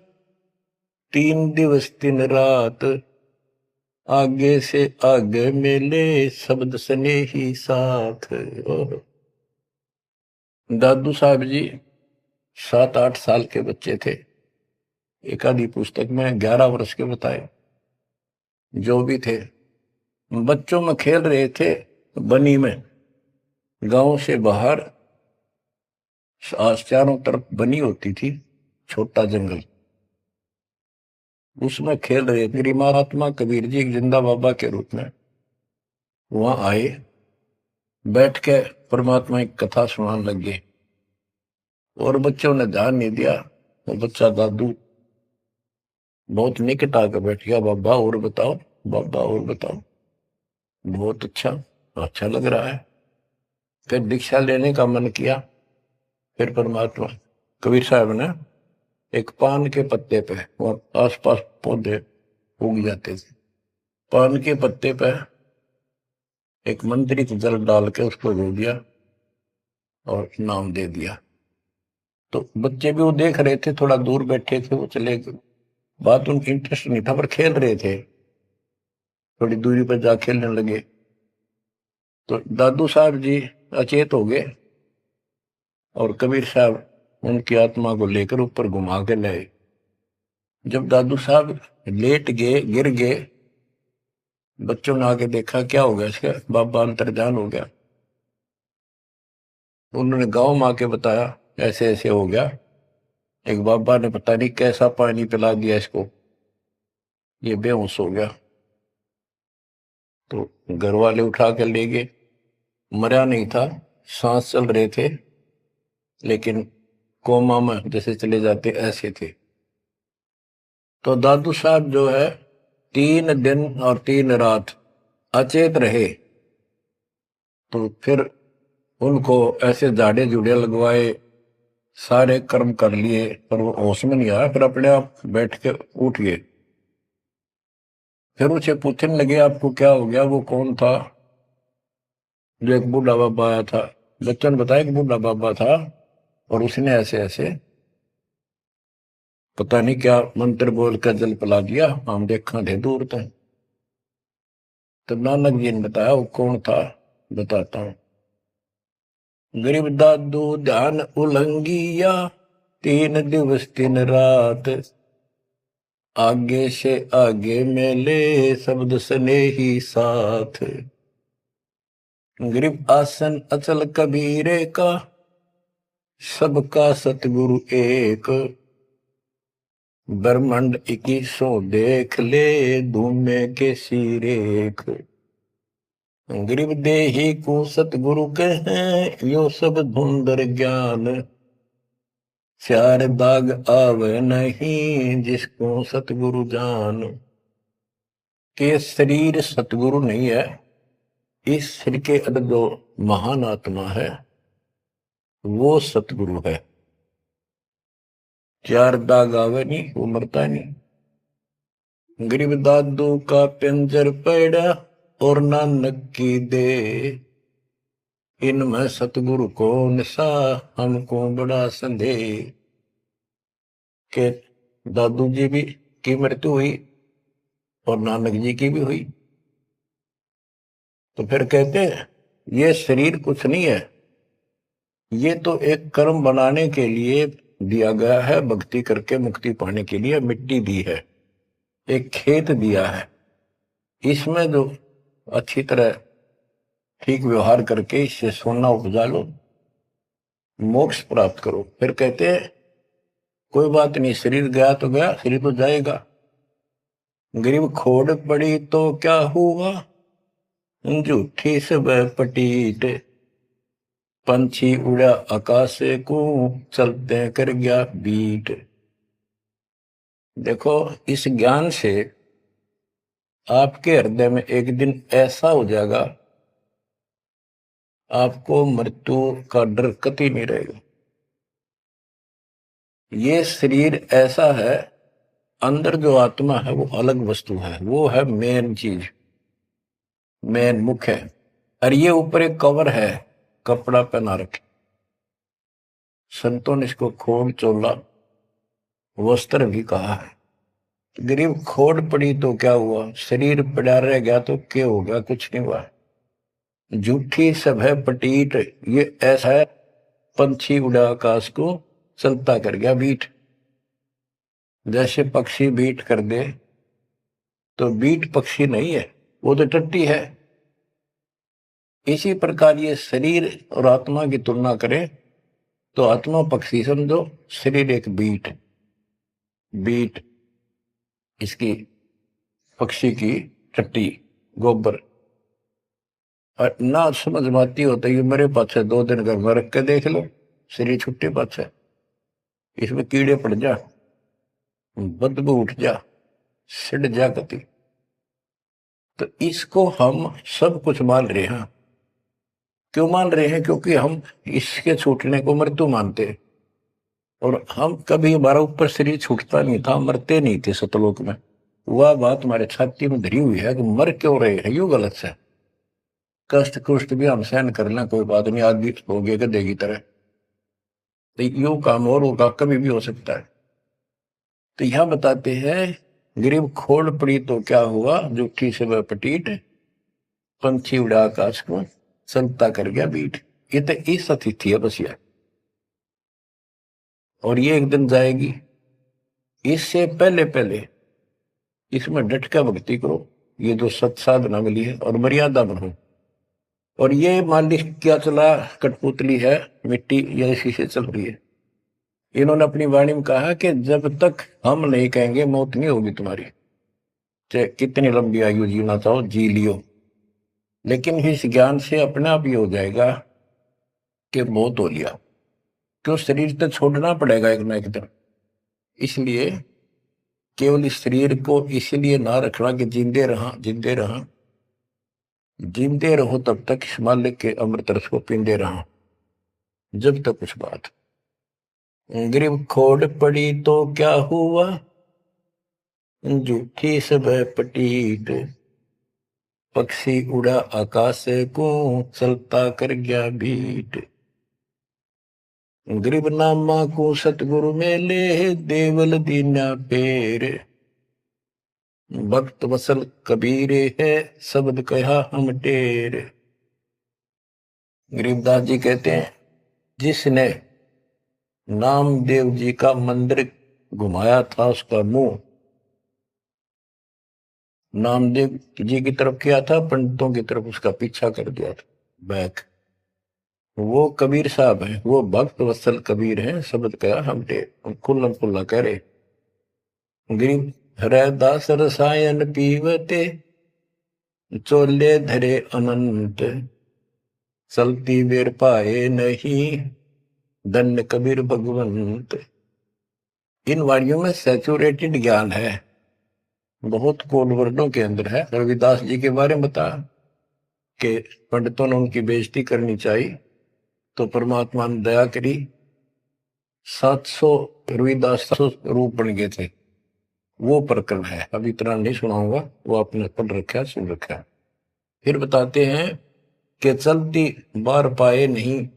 3 दिवस 3 रात। आगे से आगे मेले, शब्द सने ही साथ। दादू साहब जी 7-8 साल के बच्चे थे। एक आधी पुस्तक में 11 वर्ष के बताए। जो भी थे, बच्चों में खेल रहे थे बनी में। गांव से बाहर चारों तरफ बनी होती थी, छोटा जंगल, उसमें खेल रहे थे। मेरी महात्मा कबीर जी जिंदा बाबा के रूप में वहां आए, बैठ के परमात्मा की कथा सुनाने लगे और बच्चों ने ध्यान नहीं दिया। वो बच्चा दादू बहुत निकट आकर बैठ गया, बाबा और बताओ, बाबा और बताओ। बहुत अच्छा लग रहा है। फिर दीक्षा लेने का मन किया। फिर परमात्मा कबीर साहब ने एक पान के पत्ते पे, और आसपास पौधे उग जाते थे, पान के पत्ते पे एक मंत्रित जल डाल के उसको धो दिया और नाम दे दिया। तो बच्चे भी वो देख रहे थे, थोड़ा दूर बैठे थे, वो चले गए। बात उनकी इंटरेस्ट नहीं था, पर खेल रहे थे। थोड़ी दूरी पर जा खेलने लगे तो दादू साहब जी अचेत हो गए और कबीर साहब उनकी आत्मा को लेकर ऊपर घुमा के लाए। जब दादू साहब लेट गए, गिर गए, बच्चों ने आके देखा क्या हो गया इसका, बाबा अंतर्ध्यान हो गया। उन्होंने गांव में आके बताया ऐसे ऐसे हो गया। एक बाबा ने पता नहीं कैसा पानी पिला दिया इसको, ये बेहोश हो गया। तो घर वाले उठा कर ले गए। मरा नहीं था, सांस चल रहे थे, लेकिन कोमा में जैसे चले जाते ऐसे थे। तो दादू साहब जो है 3 दिन और 3 रात अचेत रहे। तो फिर उनको ऐसे झाड़े झूड़े लगवाए, सारे कर्म कर लिए, पर वो होश में नहीं आया। फिर अपने आप बैठ के उठ गए। फिर उसे पूछने लगे आपको क्या हो गया, वो कौन था? जो एक बूढ़ा बाबा आया था। बच्चों ने बताया कि बूढ़ा बाबा था और उसने ऐसे ऐसे पता नहीं क्या मंत्र बोल कर जल पिला दिया, हम देखा थे दूर तक। तो नानक जी ने बताया वो कौन था, बताता हूं। गरीब दादू ध्यान उलंगिया, 3 दिवस 3 रात। आगे से आगे मेले, शब्द सने ही साथ। गरीब आसन अचल कबीरे का, सबका सतगुरु एक। ब्रह्मांड 2100 देख ले, धूमे के सिरेख। गरीब देही को सतगुरु कहें, यो सब धुंधर ज्ञान। 4 दाग आवे नहीं, जिसको सतगुरु जान। के शरीर सतगुरु नहीं है, इस शरीर के अंदर जो महान आत्मा है वो सतगुरु है। 4 दाग आवे नहीं, वो मरता नहीं। गरीब दादू का पिंजर पड़ा, और नानक की दे। इनमें सतगुरु को निशा, हमको बड़ा संदेह। के दादू जी भी की मृत्यु हुई और नानक जी की भी हुई। तो फिर कहते हैं ये शरीर कुछ नहीं है, ये तो एक कर्म बनाने के लिए दिया गया है, भक्ति करके मुक्ति पाने के लिए मिट्टी दी है, एक खेत दिया है। इसमें जो अच्छी तरह ठीक व्यवहार करके इससे सोना उपजा लो, मोक्ष प्राप्त करो। फिर कहते हैं कोई बात नहीं, शरीर गया तो गया, शरीर तो जाएगा। गरीब खोड़ पड़ी तो क्या हुआ, झूठी सब पटीट, पंछी उड़ा आकाश को, चलते कर गया बीट। देखो, इस ज्ञान से आपके हृदय में एक दिन ऐसा हो जाएगा, आपको मृत्यु का डर कतई नहीं रहेगा। ये शरीर ऐसा है, अंदर जो आत्मा है वो अलग वस्तु है, वो है मेन चीज, मेन मुख्य है। और ये ऊपर एक कवर है, कपड़ा पहना रखे। संतों ने इसको खोड़ चोला वस्त्र भी कहा है। गरीब खोड़ पड़ी तो क्या हुआ, शरीर पड़ा रह गया तो क्या हो गया, कुछ नहीं हुआ। झूठी सब है पटीट, ये ऐसा है पंछी उड़ा आकाश को, चलता कर गया बीट। जैसे पक्षी बीट कर दे तो बीट पक्षी नहीं है, वो तो टट्टी है। इसी प्रकार ये शरीर और आत्मा की तुलना करें तो आत्मा पक्षी समझो, शरीर एक बीट, बीट इसकी पक्षी की टट्टी, गोबर। और ना समझ में आती होता है, मेरे पास 2 दिन घर में रख के देख लो, शरीर छुट्टे पास है, इसमें कीड़े पड़ जा, बदबू उठ जा, सिड़ जा गति। तो इसको हम सब कुछ मान रहे हैं। क्यों मान रहे हैं, क्योंकि हम इसके छूटने को मृत्यु मानते हैं। और हम कभी, हमारा ऊपर शरीर छूटता नहीं था, मरते नहीं थे सतलोक में। वह बात हमारे छाती में धरी हुई है कि मर क्यों रहे हैं, यो गलत है। कष्ट कुष्ट भी हम सहन कर लें, कोई बात नहीं, आदमी हो गए गधे की तरह, तो यो काम और होगा, कभी भी हो सकता है। तो यह बताते हैं गरीब खोड़ पड़ी तो क्या हुआ, जूठी से वह पटीट, पंछी उड़ा आकाश को, चलता कर गया बीट। ये तो इस अतिथि है बस यह, और ये एक दिन जाएगी। इससे पहले पहले इसमें डट कर भक्ति करो, ये जो सत साधना मिली है, और मर्यादा बनो। और ये मान ली क्या चला, कठपुतली है, मिट्टी या इसी से चल रही है। इन्होंने अपनी वाणी में कहा कि जब तक हम नहीं कहेंगे मौत नहीं होगी तुम्हारी, चाहे कितनी लंबी आयु जीना चाहो जी लियो। लेकिन इस ज्ञान से अपने आप ही हो जाएगा कि मौत हो लिया, क्यों शरीर तो छोड़ना पड़ेगा एक ना एक दिन। इसलिए केवल इस शरीर को इसलिए ना रखना कि जिंदे रहा, जिंदे रहा, जिंदे रहो तब तक इस मालिक के अमृत रस को पींदे रहा, जब तक कुछ बात। गरीब खोड़ पड़ी तो क्या हुआ, जूठी सब पटीट, पक्षी उड़ा आकाश को, चलता कर गया बीट। गरीब नामा को सतगुरु मेले, देवल दीना पेर, भक्त वसल कबीरे है, शब्द कहा हम टेर। गरीबदास जी कहते हैं जिसने नामदेव जी का मंदिर घुमाया था उसका मुंह नामदेव जी की तरफ किया था, पंडितों की तरफ उसका पीछा कर दिया था, बैक। वो कबीर साहब हैं, वो भक्त वत्सल कबीर हैं, शब्द कहा हम टेर, खुल्लम खुल्ला कह रहे। गरीब हरदास रसायन पीवते, चोले धरे अनंत, चलती बेर पाए नहीं, धन्य कबीर भगवंत। इन वाणियों में सैचुरेटेड ज्ञान है, बहुत कोड वर्डों के अंदर है। रविदास जी के बारे में बता कि पंडितों ने उनकी बेइज्जती करनी चाहिए तो परमात्मा ने दया करी, 700 रविदास 700 रूप बन गए थे। वो प्रकरण है, अब इतना नहीं सुनाऊंगा, वो आपने पढ़ रखा है, सुन रखा है। फिर बताते हैं कि चलती बार पाए नहीं,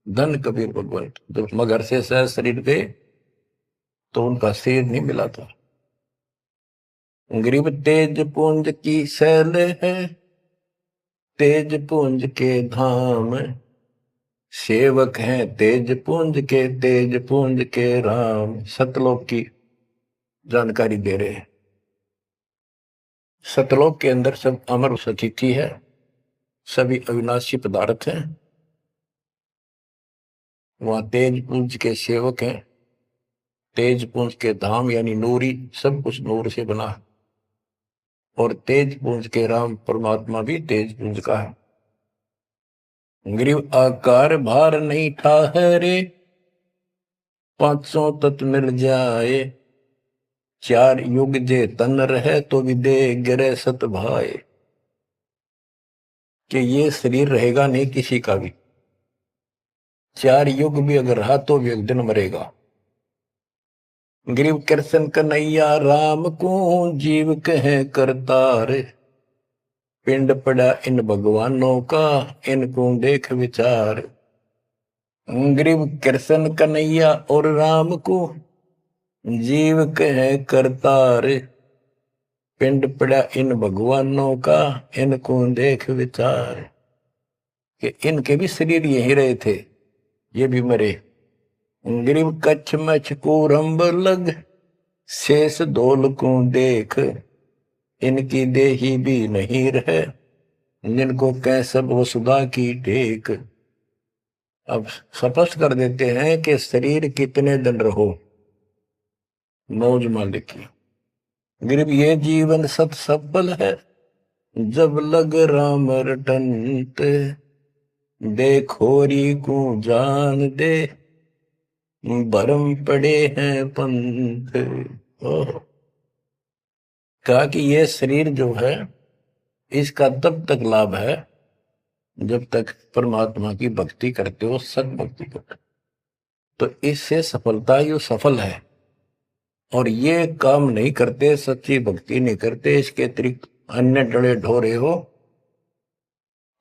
धन कबीर भगवंत। जब मगर से सह शरीर गए तो उनका शरीर नहीं मिला था। गरीब तेज पुंज की शैल है, तेज पुंज के धाम, सेवक हैं तेज पुंज के, तेज पुंज के राम। सतलोक की जानकारी दे रहे हैं। सतलोक के अंदर सब अमर अतिथि है, सभी अविनाशी पदार्थ हैं। वहां तेज पुंज के सेवक हैं। तेज पुंज के धाम यानी नूरी, सब कुछ नूर से बना है। और तेज पुंज के राम परमात्मा भी तेज पुंज का है। ग्रीव आकार भार नहीं ठहरे, 500 तत् मिल जाए। 4 युग जे तन रहे तो विदे गिरे सत भाए। कि ये शरीर रहेगा नहीं किसी का भी। 4 युग भी अगर रहा तो भी एक दिन मरेगा। ग्रीव कृष्ण कन्हैया राम को जीव कहे करतार। पिंड पड़ा इन भगवानों का, इनको देख विचार। ग्रीव कृष्ण कन्हैया और राम को जीव कहे करतार। पिंड पड़ा इन भगवानों का, इनको देख विचार। कि इनके भी शरीर यही रहे थे, ये भी मरे। ग्रीव कच्छ मछ को रंब लग, शेष धोल को देख। इनकी देही भी नहीं रहे, जिनको कह सब वसुधा की टेक। अब स्पष्ट कर देते हैं कि शरीर कितने दिन रहो, मौज मालिक की। गिरब ये जीवन सत सफल है, जब लग राम रटंत। देखोरी को जान दे, भरम पड़े हैं पंथ। कहा कि ये शरीर जो है इसका तब तक लाभ है जब तक परमात्मा की भक्ति करते हो, सत भक्ति करते हो, तो इससे सफलता यो सफल है। और ये काम नहीं करते, सच्ची भक्ति नहीं करते, इसके अतिरिक्त अन्य डले ढोरे हो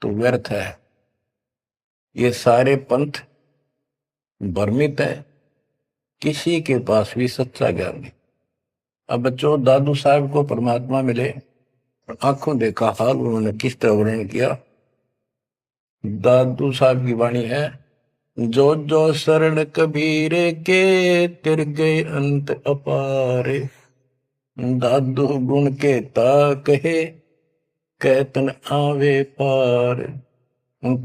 तो व्यर्थ है। ये सारे पंथ भ्रमित है, किसी के पास भी सच्चा ज्ञान नहीं। अब बच्चों, दादू साहब को परमात्मा मिले, आंखों देखा हाल उन्होंने किस तरह वर्णन किया। दादू साहब की वाणी है, जो जो शरण कबीर के, तिर गए अंत अपारे। दादू गुण के ता कहे, कहतन आवे पार।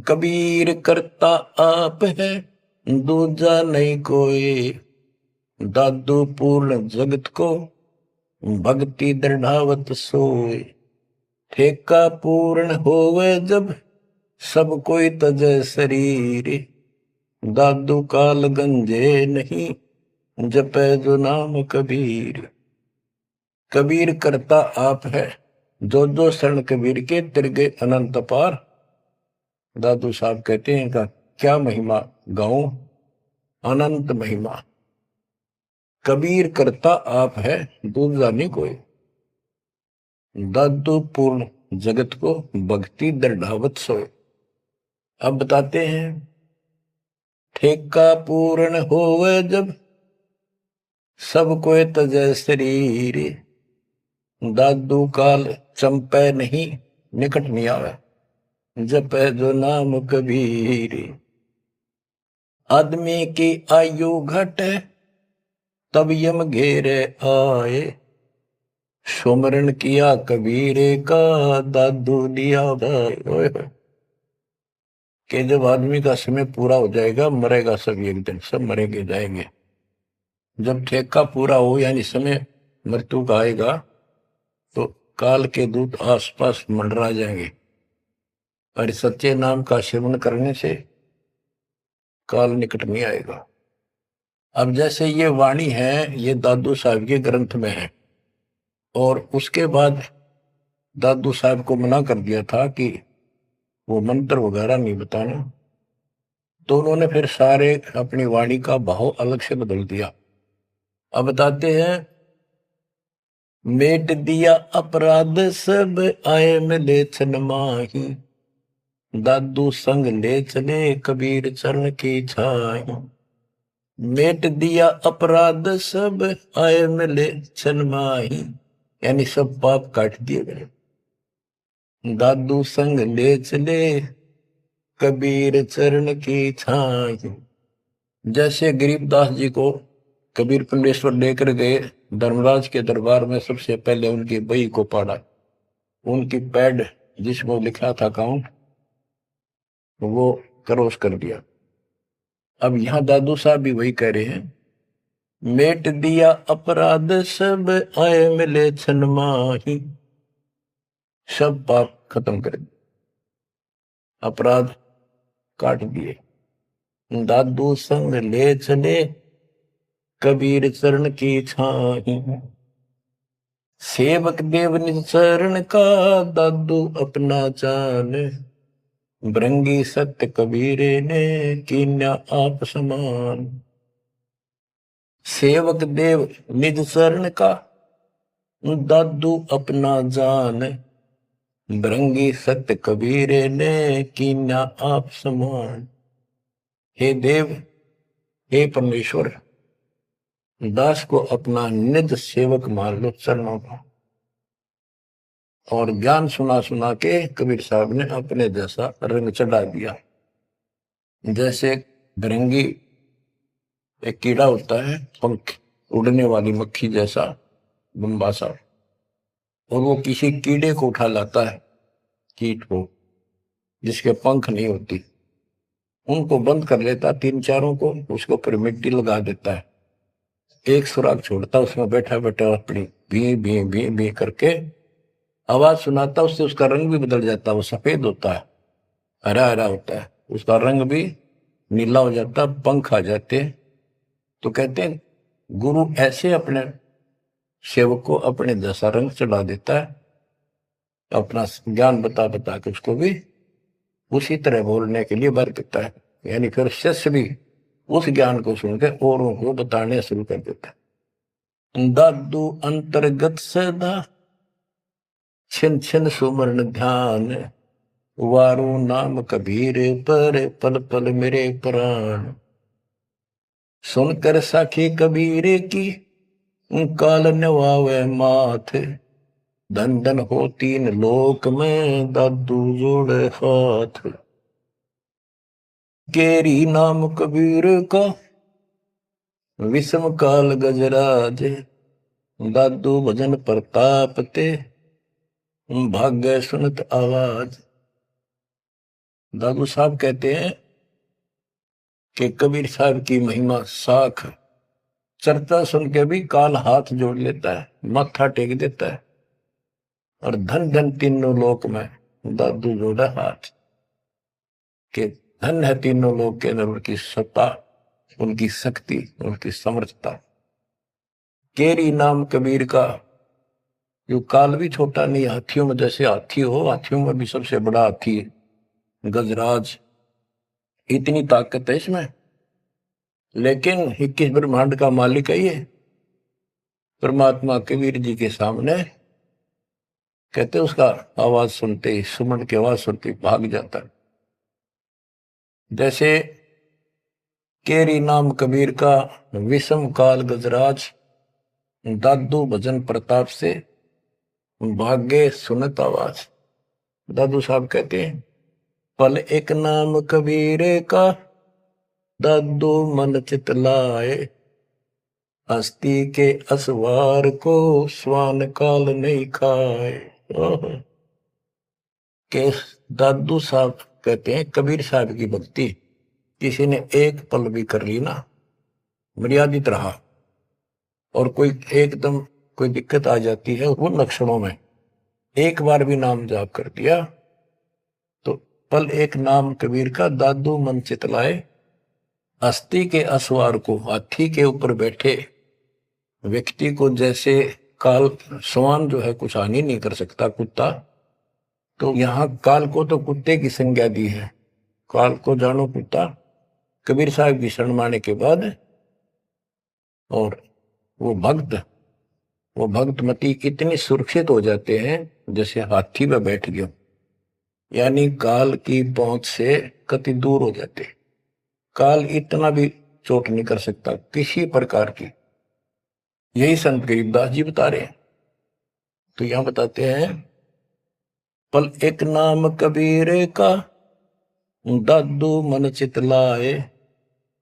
कबीर करता आप है, दूजा नहीं कोई। दादू पूर्ण जगत को, भक्ति दृढ़ावत सोए। ठेका पूर्ण होवे जब, सब कोई तजय शरीर। दादू काल गंजे नहीं, जपे जो नाम कबीर। कबीर करता आप है, जो जो शरण कबीर के तिर गए अनंत पार। दादू साहब कहते हैं का क्या महिमा गाऊं, अनंत महिमा। कबीर करता आप है, दूसरा नहीं कोई। दादू पूर्ण जगत को, भक्ति दृढ़ावत सोए। अब बताते हैं, ठेका पूर्ण होवे जब, सब कोई तजय शरीर। दादू काल चंपे नहीं, निकट नहीं आवे, जपे जो नाम कबीर। आदमी की आयु घटे, तब यम घेरे आए। सुमरण किया कबीरे का, दादू दिया भाई। कि जब आदमी का समय पूरा हो जाएगा, मरेगा सब एक दिन, सब मरेंगे जाएंगे। जब ठेका पूरा हो यानी समय मृत्यु का आएगा, तो काल के दूत आसपास मंडरा जाएंगे। और सच्चे नाम का सेवन करने से काल निकट नहीं आएगा। अब जैसे ये वाणी है, ये दादू साहब के ग्रंथ में है, और उसके बाद दादू साहब को मना कर दिया था कि वो मंत्र वगैरह नहीं बताना, तो उन्होंने फिर सारे अपनी वाणी का भाव अलग से बदल दिया। अब बताते हैं, मेट दिया अपराध सब, आए मिले छन माही। दादू संग ले चले, कबीर चरण की छाई। मेट दिया अपराध सब, आए मिले छन माही। यानी सब पाप काट दिए गए। दादू संग ले चले, कबीर चरण की छाई। जैसे गरीबदास जी को कबीर पंडेश्वर लेकर गए धर्मराज के दरबार में, सबसे पहले उनकी बही को पढ़ा, उनकी पैड जिसमें लिखा था काउंट, वो क्रॉस कर दिया। अब यहां दादू साहब भी वही कह रहे हैं, मेट दिया अपराध सब आए मिले छन माही, सब पाप खत्म कर दिए, अपराध काट दिए। दादू संग ले चले कबीर चरण की छाही, सेवक देव निज चरण का दादू अपना जान, भृंगी सत्य कबीरे ने कीन्या आप समान। सेवक देव निज शरण का दादू अपना जान, भृंगी सत्य कबीरे ने कीन्या आप समान। हे देव, हे परमेश्वर, दास को अपना निज सेवक मान लो चरणों का। और ज्ञान सुना सुना के कबीर साहब ने अपने जैसा रंग चढ़ा दिया। जैसे भृंगी एक कीड़ा होता है, पंख उड़ने वाली मक्खी जैसा लंबा सा, और वो किसी कीड़े को उठा लाता है, कीट को जिसके पंख नहीं होती, उनको बंद कर लेता, तीन चारों को, उसको फिर मिट्टी लगा देता है, एक सुराग छोड़ता, उसमें बैठा बैठा अपनी भी भी भी भी करके आवाज सुनाता, उससे उसका रंग भी बदल जाता, वो सफेद होता है, हरा हरा होता है, उसका रंग भी नीला हो जाता, पंख आ जाते। तो कहते हैं गुरु ऐसे अपने सेवक को अपने जैसा रंग चढ़ा देता है, अपना ज्ञान बता बता के उसको भी उसी तरह बोलने के लिए बर देता है। यानी फिर शिष्य भी उस ज्ञान को सुनकर औरों को बताने शुरू कर देता है। दादू अंतर्गत सदा छिन छिन सुमरण ध्यान, वारू नाम कबीर पर पल पल मेरे प्राण। सुनकर साखी कबीर की काल नवावे माथ, धन धन हो तीन लोक में दादू जोड़े हाथ। केरी नाम कबीर का विषम काल गजराज, दादू भजन प्रताप ते भाग्य सुनत आवाज। दादू साहब कहते हैं कि कबीर साहब की महिमा साख, चर्चा सुन के भी काल हाथ जोड़ लेता है, माथा टेक देता है, और धन धन तीनों लोक में दादू जोड़ा हाथ। के धन है तीनों लोक के अंदर उनकी सत्ता, उनकी शक्ति, उनकी समर्थता। केरी नाम कबीर का, जो काल भी छोटा नहीं, हाथियों में जैसे हाथी हो, हाथियों में भी सबसे बड़ा हाथी है गजराज, इतनी ताकत है इसमें। लेकिन 21 ब्रह्मांड का मालिक है ये परमात्मा, कबीर जी के सामने कहते उसका आवाज सुनते ही, सुमन की आवाज सुनते ही भाग जाता है। जैसे केरी नाम कबीर का विषम काल गजराज, दादू भजन प्रताप से भाग्य सुनत आवाज। दादू साहब कहते हैं पल एक नाम कबीर का, दादू मन चित लाए, हस्ती के असवार को स्वान काल नहीं खाए। के दादू साहब कहते हैं कबीर साहब की भक्ति किसी ने एक पल भी कर ली ना, मर्यादित रहा, और कोई एकदम कोई दिक्कत आ जाती है वो लक्षणों में, एक बार भी नाम जाप कर दिया तो पल एक नाम कबीर का, दादू मन चितलाए, हस्ती के असवार को, हाथी के ऊपर बैठे व्यक्ति को जैसे काल, स्वान जो है कुछ हानि नहीं कर सकता, कुत्ता, तो यहां काल को तो कुत्ते की संज्ञा दी है, काल को जानो कुत्ता। कबीर साहब की शरण माने के बाद और वो भक्त मती इतने सुरक्षित हो जाते हैं जैसे हाथी में बैठ गए, यानी काल की पहुंच से कति दूर हो जाते। काल इतना भी चोट नहीं कर सकता किसी प्रकार की, यही संत गरीबदास जी बता रहे हैं। तो यहां बताते हैं पल एक नाम कबीर का, दादू मन चितलाए,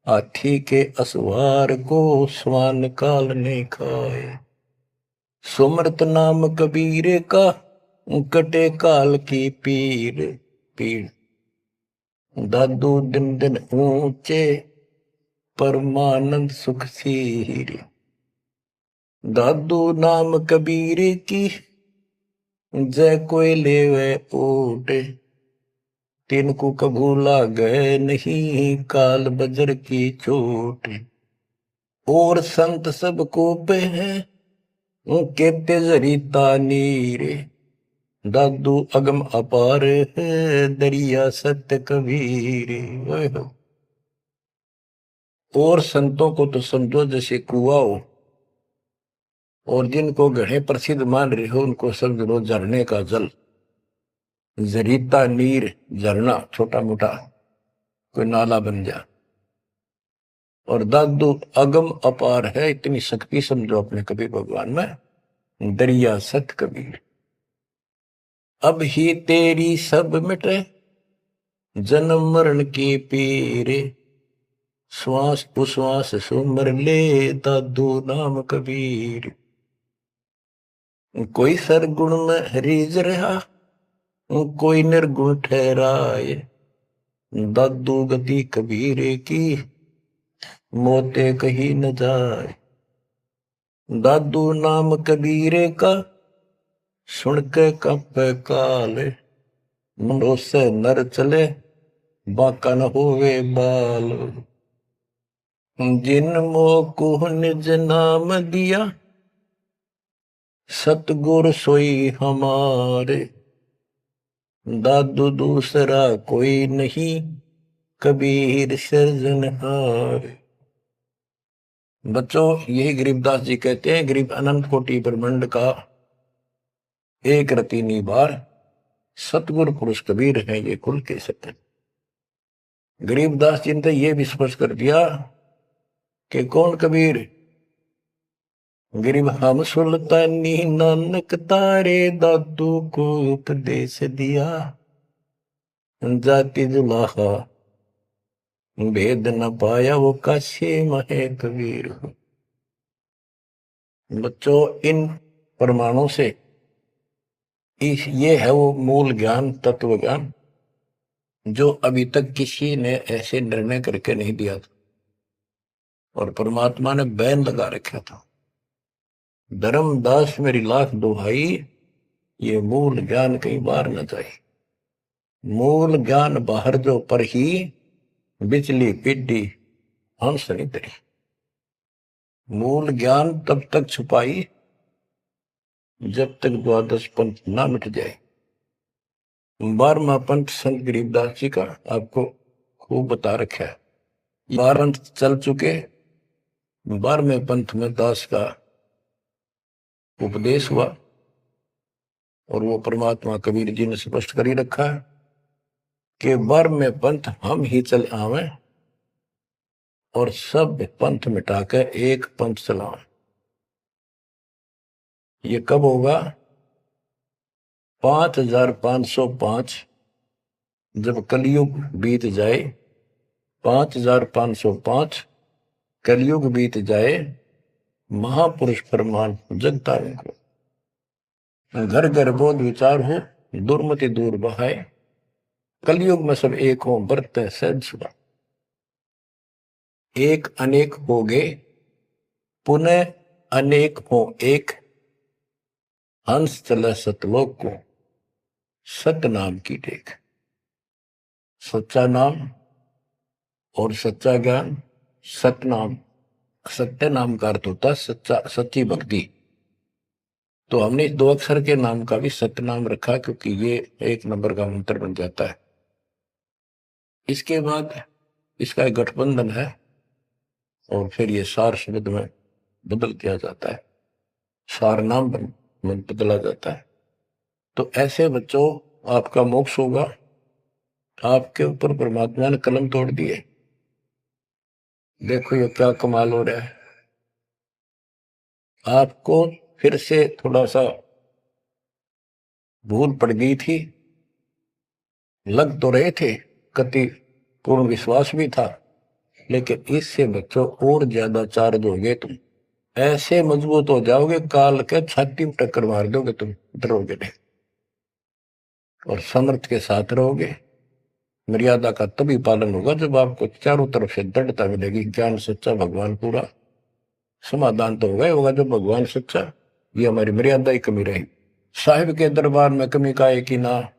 हाथी के असवार को स्वान काल ने खाए। सुमरत नाम कबीर का, कटे काल की पीर। दादू दिन दिन ऊंचे परमानंद सुख सीरे। दादू नाम कबीर की जय कोई लेवे ओटे। तिनको कभू लागे नहीं काल बजर की चोट। और संत सब को पे है उनके तेजरीता नीरे। दादू अगम अपार है दरिया सत्य कबीरे। और संतों को तो समझो जैसे कुआं हो, और जिनको घड़े प्रसिद्ध मान रहे हो उनको समझ लो झरने का जल। जरीता नीर झरना छोटा मोटा कोई नाला बन जा। और दादू अगम अपार है, इतनी शक्ति समझो अपने कबीर भगवान में। दरिया सत कबीर अब ही तेरी सब मिटे जन्म मरण की पीरे। श्वास उश्वास सुमर ले दादू नाम कबीर। कोई सरगुण में रीझ रहा कोई निर्गुण ठहराए। दादू गति कबीरे की मोते कहीं न जाए। दादू नाम कबीरे का सुन के कंपे काले। मुंडो से नर चले बाका न होवे बाल। जिन मोह निज नाम दिया सतगुर सोई हमारे। दादू दूसरा कोई नहीं कबीर सृजनहार। बच्चों यही गरीबदास जी कहते हैं, गरीब अनंत कोटि ब्रह्मांड का एक रति निबार सतगुरु पुरुष कबीर है ये खुल के सत्य। गरीबदास जी ने ये भी स्पष्ट कर दिया कि कौन कबीर। गरीब हम सुल्तानी नानक तारे दादू को उपदेश दिया। जाति जुलाहा भेद न पाया वो काशी महे कबीर। बच्चों इन प्रमाणों से ये है वो मूल ज्ञान तत्व ज्ञान जो अभी तक किसी ने ऐसे निर्णय करके नहीं दिया था और परमात्मा ने बैन लगा रखा था। धर्मदास मेरी लाख दुहाई ये मूल ज्ञान कई बार न जाए। मूल ज्ञान बाहर जो पर ही बिजली पिड्डी हंस नहीं तरी। मूल ज्ञान तब तक छुपाई जब तक द्वादश पंथ ना मिट जाए। 12वां पंथ संत गरीबदास जी का आपको खूब बता रखा है। 12 पंथ चल चुके, 12वें पंथ में दास का उपदेश हुआ और वो परमात्मा कबीर जी ने स्पष्ट कर ही रखा है कि 12वें पंथ हम ही चल आवे और सब पंथ मिटाकर एक पंथ चलावे। ये कब होगा? 5505 जब कलयुग बीत जाए। 5505 कलयुग बीत जाए। महापुरुष फरमान जगता को घर घर बोध विचार हो दुर्मति दूर बहाए। कलयुग में सब एक हो बरते सहज सुबह। एक अनेक हो गए पुनः अनेक हो एक। हंस चले सतलोक को सत्य नाम की टेक। सच्चा नाम और सच्चा ज्ञान। सत्य नाम, सत्य नाम का अर्थ होता है सच्चा, सच्ची भक्ति। तो हमने इस 2 अक्षर के नाम का भी सत्य नाम रखा क्योंकि ये 1 नंबर का मंत्र बन जाता है। इसके बाद इसका एक गठबंधन है और फिर ये सार शब्द में बदल दिया जाता है, सार नाम में बदला जाता है। तो ऐसे बच्चों आपका मोक्ष होगा। आपके ऊपर परमात्मा ने कलम तोड़ दिए। देखो ये क्या कमाल हो रहा है। आपको फिर से थोड़ा सा भूल पड़ गई थी, लग तो रहे थे, कति पूर्ण विश्वास भी था, लेकिन इससे बच्चों और ज्यादा चार्ज हो गए तुम। ऐसे मजबूत हो जाओगे काल के छाती में टक्कर मार दोगे तुम, डरोगे नहीं और समर्थ के साथ रहोगे। मर्यादा का तभी पालन होगा जब आपको चारों तरफ से दृढ़ता मिलेगी। ज्ञान सच्चा, भगवान पूरा। समाधान तो होगा जब भगवान सच्चा। ये हमारी मर्यादा ही कमी रही। साहिब के दरबार में कमी का है कि ना,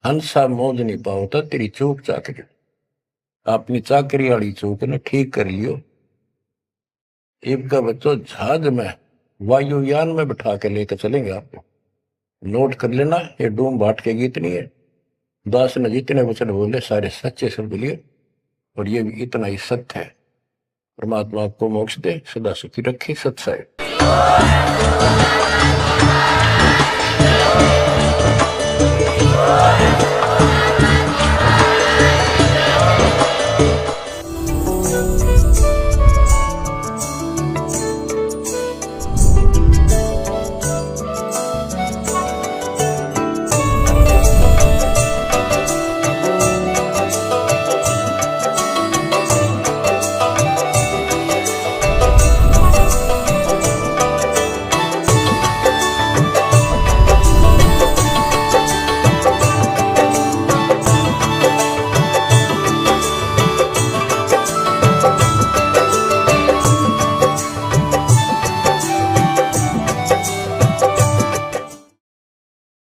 हंसा मौज नहीं पाओ तेरी चूक चाकरी। अपनी चाकरी वाली चूक ने ठीक कर लियो। एक का बच्चों जहाज में वायुयान में बिठा के लेकर चलेंगे आपको। नोट कर लेना, ये डूम बाट के गीत नहीं है। दास ने जितने वचन बोले सारे सच्चे शब्द लिए, और ये भी इतना ही सत्य है। परमात्मा आपको मोक्ष दे, सदा सुखी रखे। सत्य